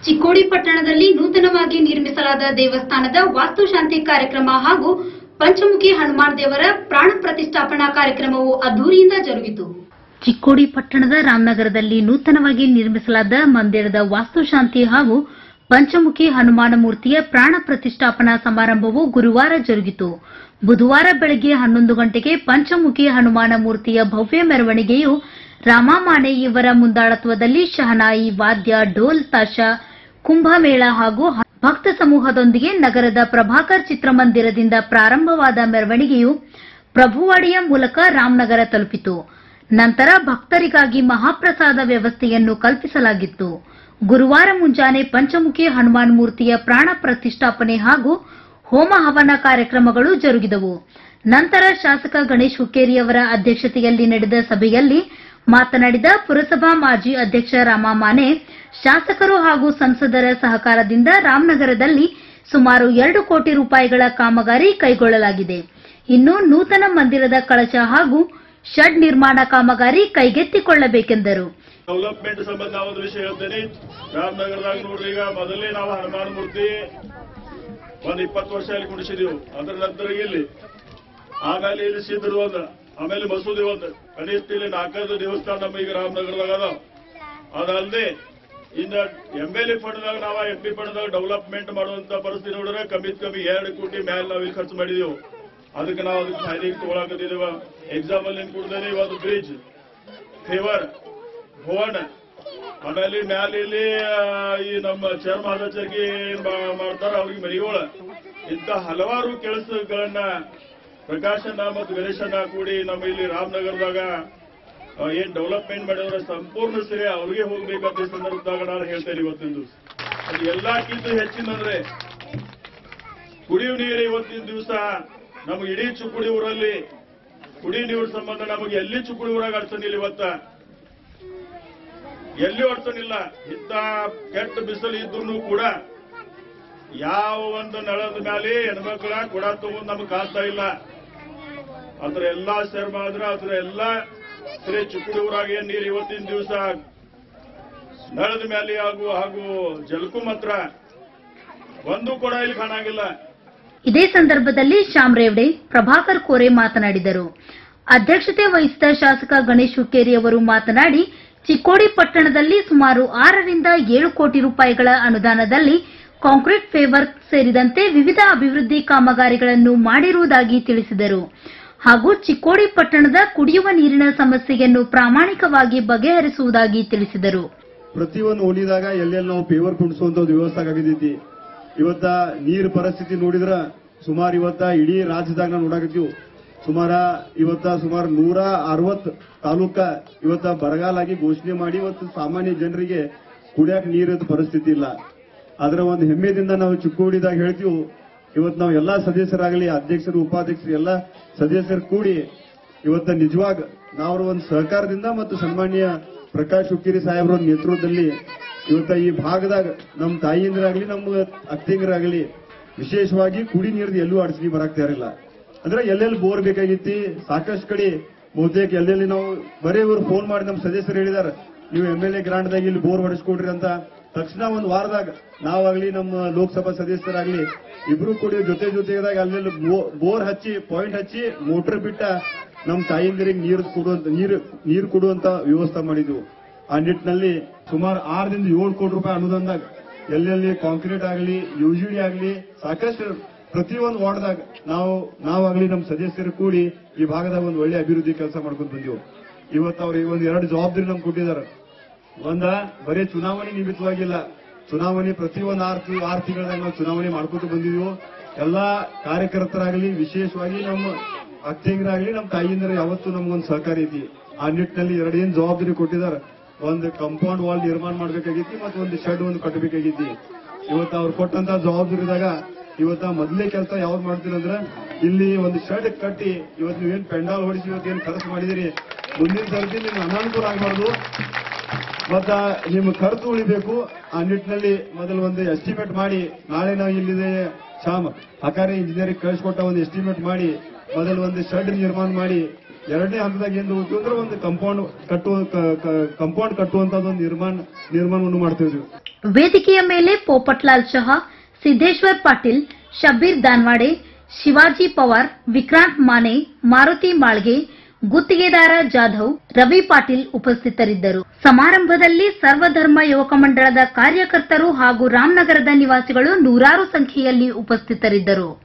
ಚಿಕ್ಕೋಡಿ ಪಟ್ಟಣದಲ್ಲಿ ನೂತನವಾಗಿ ನಿರ್ಮಿಸಲಾದ ದೇವಸ್ಥಾನದ ವಾಸ್ತುಶಾಂತಿ ಕಾರ್ಯಕ್ರಮ ಹಾಗೂ ಪಂಚಮುಖಿ ಹನುಮಾನ್ ದೇವರ ಪ್ರಾಣ ಪ್ರತಿಷ್ಠಾಪನಾ ಕಾರ್ಯಕ್ರಮವು ಅದ್ದೂರಿಯಿಂದ ಜರುಗಿತು. ಚಿಕ್ಕೋಡಿ ಪಟ್ಟಣದ ರಾಮನಗರದಲ್ಲಿ ನೂತನವಾಗಿ ನಿರ್ಮಿಸಲಾದ ಮಂದಿರದ ವಾಸ್ತುಶಾಂತಿ ಹಾಗೂ ಪಂಚಮುಖಿ ಹನುಮಾನ ಮೂರ್ತಿಯ ಪ್ರಾಣ ಪ್ರತಿಷ್ಠಾಪನಾ ಸಮಾರಂಭವು ಗುರುವಾರ ಜರುಗಿತು. ಬುಧವಾರ ಬೆಳಗ್ಗೆ 11 ಗಂಟೆಗೆ ಪಂಚಮುಖಿ ಹನುಮಾನ ಮೂರ್ತಿಯ ಭವ್ಯ ಮೆರವಣಿಗೆಯು ರಾಮಮಾನೆ ಇವರ ಮುಂದಾಳತ್ವದಲ್ಲಿ ಶಹನಾಯಿ ವಾದ್ಯ, ಢೋಲ್, ತಾಶ, ಕುಂಭಮೇಳ ಹಾಗೂ ಭಕ್ತ ಸಮೂಹದೊಂದಿಗೆ ನಗರದ ಪ್ರಭಾಕರ್ ಚಿತ್ರಮಂದಿರದಿಂದ ಪ್ರಾರಂಭವಾದ ಮೆರವಣಿಗೆಯು ಪ್ರಭುವಾಡಿಯ ಮೂಲಕ ರಾಮನಗರ ತಲುಪಿತು. ನಂತರ ಭಕ್ತರಿಗಾಗಿ ಮಹಾಪ್ರಸಾದ ವ್ಯವಸ್ಥೆಯನ್ನು ಕಲ್ಪಿಸಲಾಗಿತ್ತು. ಗುರುವಾರ ಮುಂಜಾನೆ ಪಂಚಮುಖಿ ಹನುಮಾನ್ ಮೂರ್ತಿಯ ಪ್ರಾಣ ಪ್ರತಿಷ್ಠಾಪನೆ ಹಾಗೂ ಹೋಮ ಹವನ ಕಾರ್ಯಕ್ರಮಗಳು ಜರುಗಿದವು. ನಂತರ ಶಾಸಕ ಗಣೇಶ್ ಹುಕ್ಕೇರಿಯವರ ಅಧ್ಯಕ್ಷತೆಯಲ್ಲಿ ನಡೆದ ಸಭೆಯಲ್ಲಿ ಮಾತನಾಡಿದ ಪುರಸಭಾ ಮಾಜಿ ಅಧ್ಯಕ್ಷ ರಾಮಮಾನೆ, ಶಾಸಕರು ಹಾಗೂ ಸಂಸದರ ಸಹಕಾರದಿಂದ ರಾಮನಗರದಲ್ಲಿ ಸುಮಾರು 2 ಕೋಟಿ ರೂಪಾಯಿಗಳ ಕಾಮಗಾರಿ ಕೈಗೊಳ್ಳಲಾಗಿದೆ. ಇನ್ನು ನೂತನ ಮಂದಿರದ ಕಳಶ ಹಾಗೂ ಶೆಡ್ ನಿರ್ಮಾಣ ಕಾಮಗಾರಿ ಕೈಗೆತ್ತಿಕೊಳ್ಳಬೇಕೆಂದರು. ಡೆವಲಪ್ಮೆಂಟ್ ಸಂಬಂಧವಾದ ವಿಷಯ ಹೇಳ್ತೇನೆ. ರಾಮನಗರದಾಗ ನೋಡ್ರಿ, ಈಗ ಮೊದಲೇ ನಾವು ಹನುಮಾನ್ ಮೂರ್ತಿ ಒಂದು 20 ವರ್ಷ ಅಲ್ಲಿ ಕುಡಿಸಿದೀವಿ. ಅದರ ನಂತರ ಇಲ್ಲಿ ಆಮೇಲೆ ಇಲ್ಲಿ ಸಿದ್ಧರು ಒಂದು, ಆಮೇಲೆ ಮಸೂದಿ ಒಂದು, ಕನಿಷ್ಠ ಇಲ್ಲಿ 4 ದೇವಸ್ಥಾನ ನಮ್ಮ ಈಗ ರಾಮನಗರದಾಗ ಅದಾವ. ಅದಲ್ಲದೆ ಇನ್ನು MLA ಫಂಡ್ದಾಗ ನಾವು FD ಫಂಡ್ದಾಗ ಡೆವಲಪ್ಮೆಂಟ್ ಮಾಡುವಂತ ಪರಿಸ್ಥಿತಿ ನೋಡಿದ್ರೆ ಕಮ್ಮಿ 2 ಕೋಟಿ ಮೇಲೆ ನಾವು ಇಲ್ಲಿ ಖರ್ಚು ಮಾಡಿದೀವಿ. ಅದಕ್ಕೆ ನಾವು ಅದಕ್ಕೆ ಫೈಲಿಂಗ್ ತಗೊಳಕತ್ತಿದ್ದೇವೆ. ಎಕ್ಸಾಂಪಲ್ ಏನ್ ಕೊಡ್ತೇನೆ, ಇವತ್ತು ಬ್ರಿಡ್ಜ್, ಫೇವರ್, ಭುವನ, ಆಮೇಲೆ ಮ್ಯಾಲೆ ಇಲ್ಲಿ ಈ ನಮ್ಮ ಚೇರ್ ಮಹಾರಾಜರಿಗೆ ಏನ್ ಮಾಡ್ತಾರ ಅವ್ರಿಗೆ ಮರಿಗೋಳ, ಇಂತ ಹಲವಾರು ಕೆಲಸಗಳನ್ನ ಪ್ರಕಾಶನ ಮತ್ತು ಗಣೇಶನ ಕೂಡಿ ನಮ್ಮ ಇಲ್ಲಿ ರಾಮನಗರದಾಗ ಏನ್ ಡೆವಲಪ್ಮೆಂಟ್ ಮಾಡಿದ್ರೆ ಸಂಪೂರ್ಣ ಶ್ರೇಯ ಅವ್ರಿಗೆ ಹೋಗ್ಬೇಕಂತ ಈ ಸಂದರ್ಭದಾಗ ನಾನು ಹೇಳ್ತೇನೆ. ಇವತ್ತಿನ ದಿವಸ ಅದು ಎಲ್ಲಕ್ಕಿಂತ ಹೆಚ್ಚಿನಂದ್ರೆ ಕುಡಿಯುವ ನೀರು. ಇವತ್ತಿನ ದಿವಸ ನಮ್ಗೆ ಇಡೀ ಚಿಕ್ಕೋಡಿ ಊರಲ್ಲಿ ಕುಡಿ ನೀರು ಸಂಬಂಧ ನಮಗೆ ಎಲ್ಲಿ ಚಿಕ್ಕೋಡಿ ಊರಾಗ ಅಡ್ಸನಿಲ್ಲ. ಇವತ್ತ ಎಲ್ಲಿ ಅಡ್ಸನಿಲ್ಲ. ಇಂಥ ಕೆಟ್ಟ ಬಿಸಿಲು ಇದ್ರು ಕೂಡ ಯಾವ ಒಂದು ನಳದ ಮೇಲೆ ಹೆಣ್ಮಕ್ಳ ಕೊಡ ತಗೊಂಡು ನಮ್ಗೆ ಕಾಸ್ತಾ ಇಲ್ಲ. ಅದ್ರ ಎಲ್ಲಾ ಸೇರ್ ಮಾಡಿದ್ರೆ ಅದ್ರ ಎಲ್ಲಾ ಶ್ರೀ ಚಿಕ್ಕೋಡಿ ಊರಾಗ ಏನ್ ನೀರು ಇವತ್ತಿನ ದಿವಸ ನಳದ ಮೇಲೆ ಹಾಗೂ ಜಲಕ್ಕೂ ಮಾತ್ರ ಒಂದು ಕೂಡ ಇಲ್ಲಿ ಕಾಣಾಗಿಲ್ಲ. ಇದೇ ಸಂದರ್ಭದಲ್ಲಿ ಶ್ಯಾಮ್ ರೇವಡೆ, ಪ್ರಭಾಕರ್ ಕೋರೆ ಮಾತನಾಡಿದರು. ಅಧ್ಯಕ್ಷತೆ ವಹಿಸಿದ ಶಾಸಕ ಗಣೇಶ್ ಹುಕ್ಕೇರಿ ಅವರು ಮಾತನಾಡಿ, ಚಿಕ್ಕೋಡಿ ಪಟ್ಟಣದಲ್ಲಿ ಸುಮಾರು 6 ರಿಂದ 7 ಕೋಟಿ ರೂಪಾಯಿಗಳ ಅನುದಾನದಲ್ಲಿ ಕಾಂಕ್ರೀಟ್ ಫೇವರ್ ಸೇರಿದಂತೆ ವಿವಿಧ ಅಭಿವೃದ್ಧಿ ಕಾಮಗಾರಿಗಳನ್ನು ಮಾಡಿರುವುದಾಗಿ ತಿಳಿಸಿದರು. ಹಾಗೂ ಚಿಕ್ಕೋಡಿ ಪಟ್ಟಣದ ಕುಡಿಯುವ ನೀರಿನ ಸಮಸ್ಯೆಯನ್ನು ಪ್ರಾಮಾಣಿಕವಾಗಿ ಬಗೆಹರಿಸುವುದಾಗಿ ತಿಳಿಸಿದರು. ಪ್ರತಿಯೊಂದು ಓಣಿದಾಗ ಎಲ್ಲೆಲ್ಲಿ ನಾವು ಫೇವರ್ ಕುಣಿಸುವಂತ ವ್ಯವಸ್ಥೆ ಆಗಿದ್ದೈತಿ. ಇವತ್ತ ನೀರ್ ಪರಿಸ್ಥಿತಿ ನೋಡಿದ್ರ ಸುಮಾರು ಇವತ್ತ ಇಡೀ ರಾಜ್ಯದಾಗ ನಾವು ನೋಡಾಕತ್ತೀವಿ. ಸುಮಾರು 160 ತಾಲೂಕ ಇವತ್ತ ಬರಗಾಲಾಗಿ ಘೋಷಣೆ ಮಾಡಿ ಇವತ್ತು ಸಾಮಾನ್ಯ ಜನರಿಗೆ ಕುಡಿಯಾಕ ನೀರಿನ ಪರಿಸ್ಥಿತಿ ಇಲ್ಲ. ಅದರ ಒಂದು ಹೆಮ್ಮೆದಿಂದ ನಾವು ಚಿಕ್ಕೋಡಿದಾಗ ಹೇಳ್ತೀವಿ. ಇವತ್ತು ನಾವು ಎಲ್ಲಾ ಸದಸ್ಯರಾಗಲಿ, ಅಧ್ಯಕ್ಷರು, ಉಪಾಧ್ಯಕ್ಷರು, ಎಲ್ಲ ಸದಸ್ಯರು ಕೂಡಿ ಇವತ್ತ ನಿಜವಾಗ ನಾವು ಒಂದು ಸಹಕಾರದಿಂದ ಮತ್ತು ಸನ್ಮಾನ್ಯ ಪ್ರಕಾಶ್ ಹುಕ್ಕೇರಿ ಸಾಹೇಬ್ರ ನೇತೃತ್ವದಲ್ಲಿ ಇವತ್ತ ಈ ಭಾಗದಾಗ ನಮ್ಮ ತಾಯಿಯಂದ್ರಾಗಲಿ, ನಮ್ಮ ಅತ್ತಿಂಗರಾಗಲಿ ವಿಶೇಷವಾಗಿ ಕುಡಿ ನೀರ್ದು ಎಲ್ಲೂ ಅಡಚಣೆ ಬರಾಕ್ತಾರಿಲ್ಲ. ಅಂದ್ರೆ ಎಲ್ಲೆಲ್ಲಿ ಬೋರ್ ಬೇಕಾಗಿತ್ತಿ ಸಾಕಷ್ಟು ಕಡೆ ಬಹುತೇಕ ಎಲ್ಲೆಲ್ಲಿ ನಾವು ಬರೀ ಇವರು ಫೋನ್ ಮಾಡಿ ನಮ್ಮ ಸದಸ್ಯರು ಹೇಳಿದಾರೆ, ನೀವು MLA ಗ್ರಾಂಟ್ದಾಗ ಇಲ್ಲಿ ಬೋರ್ ಹೊಡಿಸ್ಕೊಡ್ರಿ ಅಂತ. ತಕ್ಷಣ ಒಂದು ವಾರದಾಗ ನಾವಾಗ್ಲಿ ನಮ್ಮ ಲೋಕಸಭಾ ಸದಸ್ಯರಾಗ್ಲಿ ಇಬ್ರು ಕೂಡಿ ಜೊತೆದಾಗ ಅಲ್ಲೆಲ್ಲಿ ಬೋರ್ ಹಚ್ಚಿ, ಪಾಯಿಂಟ್ ಹಚ್ಚಿ, ಮೋಟರ್ ಬಿಟ್ಟ ನಮ್ಮ ತಾಯಿಂದರಿಗೆ ನೀರು ಕೊಡುವಂತ ವ್ಯವಸ್ಥೆ ಮಾಡಿದ್ವು. ಆ ನಿಟ್ಟಿನಲ್ಲಿ ಸುಮಾರು 6 ರಿಂದ 7 ಕೋಟಿ ರೂಪಾಯಿ ಅನುದಾನದಾಗ ಎಲ್ಲೆಲ್ಲಿ ಕಾಂಕ್ರೀಟ್ ಆಗಲಿ, UGD ಆಗಲಿ ಸಾಕಷ್ಟು ಪ್ರತಿಯೊಂದು ವಾರ್ಡ್ದಾಗ ನಾವಾಗ್ಲಿ ನಮ್ಮ ಸದಸ್ಯರು ಕೂಡಿ ಈ ಭಾಗದಾಗ ಒಂದು ಒಳ್ಳೆ ಅಭಿವೃದ್ಧಿ ಕೆಲಸ ಮಾಡ್ಕೊಂಡು ಬಂದಿವು. ಇವತ್ತು ಅವ್ರಿಗೆ ಒಂದು 2 ಜವಾಬ್ದಾರಿ ನಮ್ಗೆ ಕೊಟ್ಟಿದ್ದಾರೆ. ಒಂದ ಬರೀ ಚುನಾವಣೆ ನಿಮಿತ್ತವಾಗಿಲ್ಲ, ಚುನಾವಣೆ ಪ್ರತಿಯೊಂದು 6 ತಿಂಗಳದಾಗ ನಾವು ಚುನಾವಣೆ ಮಾಡ್ಕೊತ ಬಂದಿದ್ದೀವಿ. ಎಲ್ಲಾ ಕಾರ್ಯಕರ್ತರಾಗಲಿ, ವಿಶೇಷವಾಗಿ ನಮ್ಮ ಅತ್ತಿಂಗರಾಗಲಿ, ನಮ್ಮ ತಾಯಿಯಿಂದ ಯಾವತ್ತೂ ನಮ್ಗೊಂದು ಸಹಕಾರ ಐತಿ. ಆ ನಿಟ್ಟಿನಲ್ಲಿ 2 ಏನ್ ಜವಾಬ್ದಾರಿ ಕೊಟ್ಟಿದ್ದಾರೆ. ಒಂದು ಕಾಂಪೌಂಡ್ ವಾಲ್ ನಿರ್ಮಾಣ ಮಾಡಬೇಕಾಗಿತ್ತು ಮತ್ತು ಒಂದು ಶೆಡ್ ಒಂದು ಕಟ್ಟಬೇಕಾಗಿತ್ತು. ಇವತ್ತು ಅವ್ರು ಕೊಟ್ಟಂತ ಜವಾಬ್ದಾರಿದಾಗ ಇವತ್ತ ಮೊದಲೇ ಕೆಲಸ ಯಾವ್ದು ಮಾಡ್ತೀರಿ ಅಂದ್ರೆ ಇಲ್ಲಿ ಒಂದು ಶೆಡ್ ಕಟ್ಟಿ ಇವತ್ತು ನೀವೇನ್ ಪೆಂಡಾಲ್ ಹೊಡಿಸಿ ಇವತ್ತೇನು ಖರ್ಚು ಮಾಡಿದಿರಿ, ಮುಂದಿನ ಸರ್ತಿ ನಿಮ್ಗೆ ಅನಾನುಕೂಲ ಆಗಬಾರ್ದು ಮತ್ತ ನಿಮ್ಮ ಖರ್ಚು ಉಳಿಬೇಕು. ಆ ನಿಟ್ಟಿನಲ್ಲಿ ಮೊದಲು ಒಂದು ಎಸ್ಟಿಮೇಟ್ ಮಾಡಿ, ನಾಳೆ ನಾವು ಇಲ್ಲಿದೆ ಶಾಮ್ ಹಕಾರಿ ಇಂಜಿನಿಯರಿಂಗ್ ಕಳಿಸ್ಕೊಟ್ಟ ಒಂದು ಎಸ್ಟಿಮೇಟ್ ಮಾಡಿ ಮೊದಲು ಒಂದು ಶೆಡ್ ನಿರ್ಮಾಣ ಮಾಡಿ ಎರಡನೇ ಹಂತದಾಗ ಏನು ಹೋಗ್ತೀವಿ ಅಂದ್ರೆ ಒಂದು ಕಂಪೌಂಡ್ ಕಟ್ಟುವಂತದ್ದು ನಿರ್ಮಾಣವನ್ನು ಮಾಡ್ತೀವಿ. ವೇದಿಕೆಯ ಮೇಲೆ ಪೋಪಟ್ಲಾಲ್ ಶಹಾ, ಸಿದ್ದೇಶ್ವರ್ ಪಾಟೀಲ್, ಶಬ್ಬೀರ್ ದಾನ್ವಾಡೆ, ಶಿವಾಜಿ ಪವಾರ್, ವಿಕ್ರಾಂತ್ ಮಾನೆ, ಮಾರುತಿ ಮಾಳ್ಗೆ, ಗುತ್ತಿಗೆದಾರ ಜಾಧವ್, ರವಿ ಪಾಟೀಲ್ ಉಪಸ್ಥಿತರಿದ್ದರು. ಸಮಾರಂಭದಲ್ಲಿ ಸರ್ವಧರ್ಮ ಯುವಕ ಮಂಡಳದ ಕಾರ್ಯಕರ್ತರು ಹಾಗೂ ರಾಮನಗರದ ನಿವಾಸಿಗಳು ನೂರಾರು ಸಂಖ್ಯೆಯಲ್ಲಿ ಉಪಸ್ಥಿತರಿದ್ದರು.